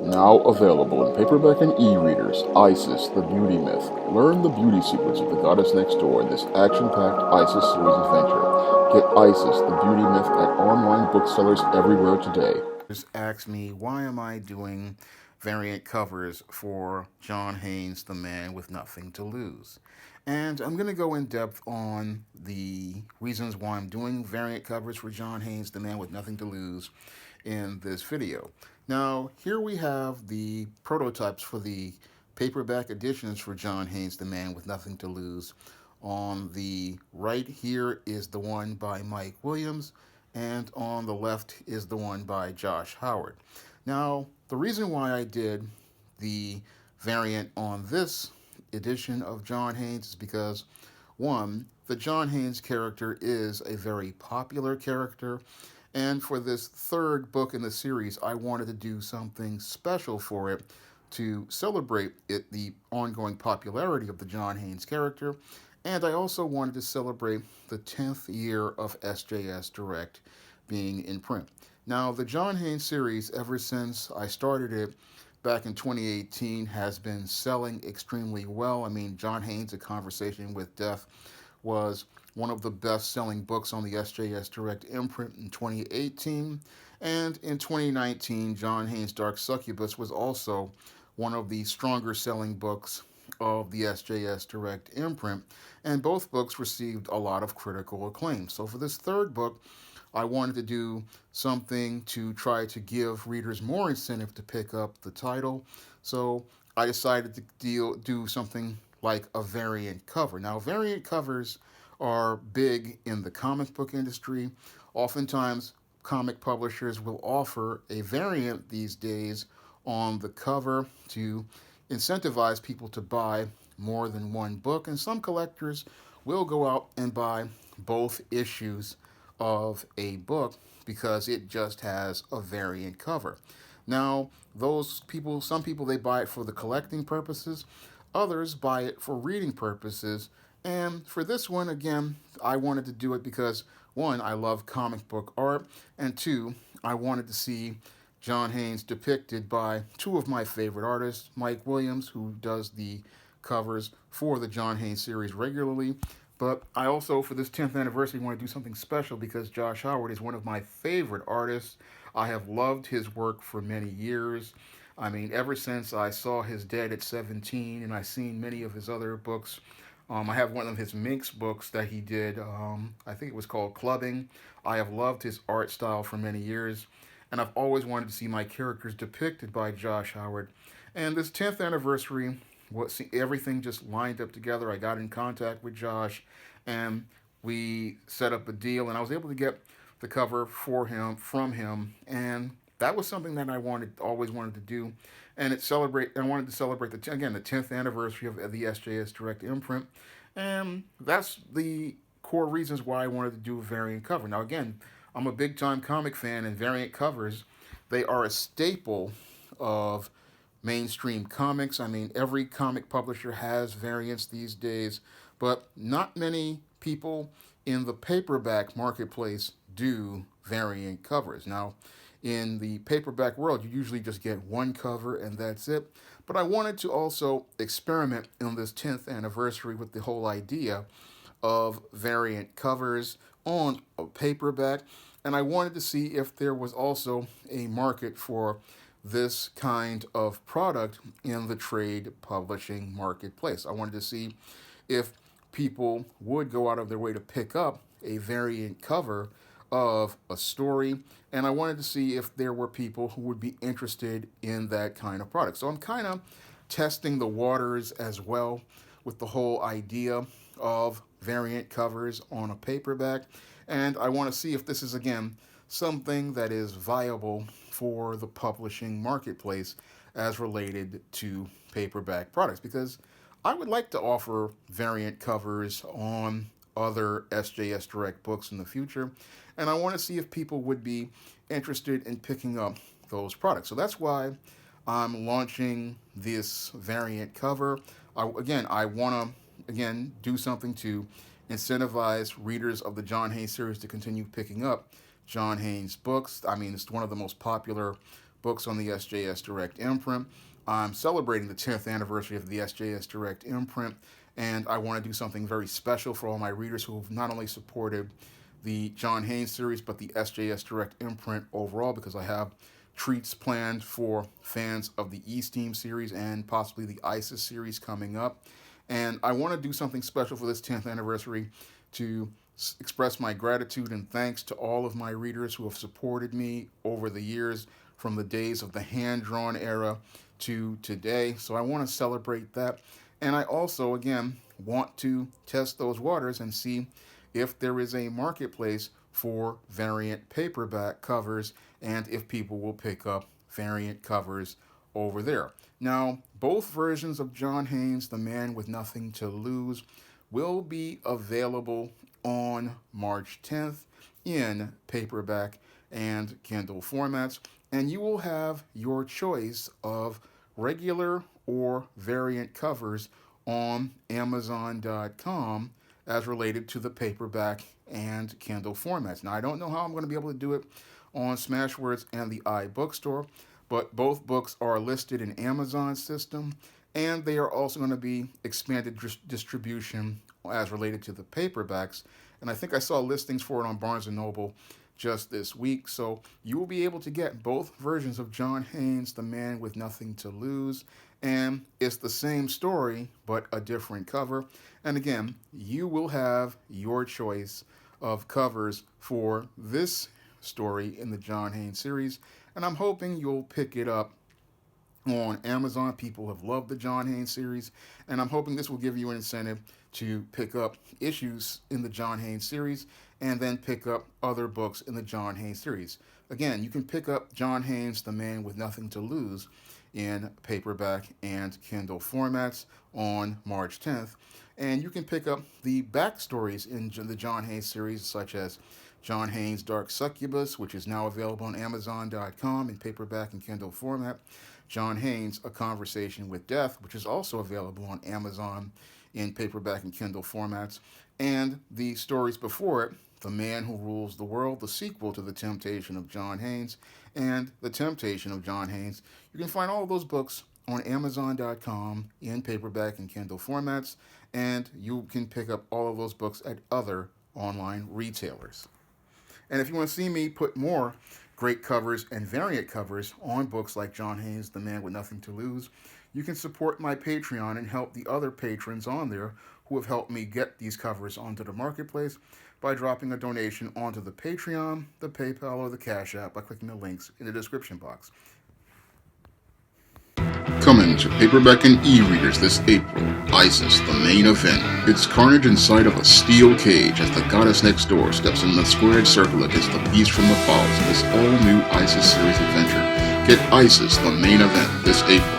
Now available in paperback and e-readers, Isis, the Beauty Myth. Learn the beauty secrets of the goddess next door in this action-packed Isis series adventure. Get Isis, the Beauty Myth at online booksellers everywhere today. Just asked me, why am I doing variant covers for John Haynes, The Man with Nothing to Lose? And I'm going to go in depth on the reasons why I'm doing variant covers for John Haynes, The Man with Nothing to Lose in this video. Now, here we have the prototypes for the paperback editions for John Haynes, The Man with Nothing to Lose. On the right here is the one by Mike Williams, and on the left is the one by Josh Howard. Now, the reason why I did the variant on this edition of John Haynes is because, one, the John Haynes character is a very popular character, and for this third book in the series, I wanted to do something special for it to celebrate the ongoing popularity of the John Haynes character, and I also wanted to celebrate the 10th year of SJS Direct being in print. Now, the John Haynes series, ever since I started it back in 2018, has been selling extremely well. I mean, John Haynes, A Conversation with Death, was one of the best-selling books on the SJS Direct imprint in 2018. And in 2019, John Haynes' Dark Succubus was also one of the stronger-selling books of the SJS Direct imprint. And both books received a lot of critical acclaim. So for this third book, I wanted to do something to try to give readers more incentive to pick up the title. So I decided to do something like a variant cover. Now, variant covers are big in the comic book industry. Oftentimes, comic publishers will offer a variant these days on the cover to incentivize people to buy more than one book, and some collectors will go out and buy both issues of a book because it just has a variant cover. Now, some people, they buy it for the collecting purposes, others buy it for reading purposes, and for this one, again, I wanted to do it because, one, I love comic book art, and two, I wanted to see John Haynes depicted by two of my favorite artists, Mike Williams, who does the covers for the John Haynes series regularly, but I also, for this 10th anniversary, want to do something special because Josh Howard is one of my favorite artists. I have loved his work for many years. I mean, ever since I saw his Dead at 17, and I've seen many of his other books. I have one of his Minx books that he did. I think it was called Clubbing. I have loved his art style for many years, and I've always wanted to see my characters depicted by Josh Howard. And this 10th anniversary, everything just lined up together. I got in contact with Josh, and we set up a deal, and I was able to get the cover from him, and that was something that I always wanted to do, and I wanted to celebrate the 10th anniversary of the SJS Direct imprint, and that's the core reasons why I wanted to do a variant cover. Now, again, I'm a big time comic fan, and variant covers, they are a staple of mainstream comics. I mean, every comic publisher has variants these days, but not many people in the paperback marketplace do variant covers. Now, in the paperback world, you usually just get one cover and that's it. But I wanted to also experiment on this 10th anniversary with the whole idea of variant covers on a paperback, and I wanted to see if there was also a market for this kind of product in the trade publishing marketplace. I wanted to see if people would go out of their way to pick up a variant cover of a story, and I wanted to see if there were people who would be interested in that kind of product. So I'm kind of testing the waters as well with the whole idea of variant covers on a paperback, and I want to see if this is, again, something that is viable for the publishing marketplace as related to paperback products, because I would like to offer variant covers on other SJS Direct books in the future, and I want to see if people would be interested in picking up those products. So that's why I'm launching this variant cover. I want to do something to incentivize readers of the John Haynes series to continue picking up John Haynes books. I mean, it's one of the most popular books on the SJS Direct imprint. I'm celebrating the 10th anniversary of the SJS Direct imprint, and I want to do something very special for all my readers who have not only supported the John Haynes series, but the SJS Direct imprint overall, because I have treats planned for fans of the E-Steam series and possibly the ISIS series coming up. And I want to do something special for this 10th anniversary to express my gratitude and thanks to all of my readers who have supported me over the years, from the days of the hand-drawn era to today. So I want to celebrate that. And I also, again, want to test those waters and see if there is a marketplace for variant paperback covers and if people will pick up variant covers over there. Now, both versions of John Haynes, The Man with Nothing to Lose, will be available on March 10th in paperback and Kindle formats, and you will have your choice of regular or variant covers on Amazon.com as related to the paperback and Kindle formats. Now, I don't know how I'm going to be able to do it on Smashwords and the iBookstore, but both books are listed in Amazon's system, and they are also going to be expanded distribution as related to the paperbacks. And I think I saw listings for it on Barnes & Noble just this week. So you will be able to get both versions of John Haynes, The Man with Nothing to Lose. And it's the same story, but a different cover. And again, you will have your choice of covers for this story in the John Haynes series. And I'm hoping you'll pick it up on Amazon. People have loved the John Haynes series, and I'm hoping this will give you an incentive to pick up issues in the John Haynes series and then pick up other books in the John Haynes series. Again, you can pick up John Haynes, The Man with Nothing to Lose, in paperback and Kindle formats on March 10th. And you can pick up the backstories in the John Haynes series, such as John Haynes' Dark Succubus, which is now available on Amazon.com in paperback and Kindle format. John Haynes, A Conversation with Death, which is also available on Amazon in paperback and Kindle formats. And the stories before it, The Man Who Rules the World, the sequel to The Temptation of John Haynes, and The Temptation of John Haynes. You can find all of those books on Amazon.com in paperback and Kindle formats, and you can pick up all of those books at other online retailers. And if you want to see me put more great covers and variant covers on books like John Haynes, The Man with Nothing to Lose, you can support my Patreon and help the other patrons on there who have helped me get these covers onto the marketplace by dropping a donation onto the Patreon, the PayPal, or the Cash App by clicking the links in the description box. Coming to paperback and e-readers this April, ISIS, the main event. It's carnage inside of a steel cage as the goddess next door steps in the squared circle against the beast from the falls in this all-new ISIS series adventure. Get ISIS, the main event this April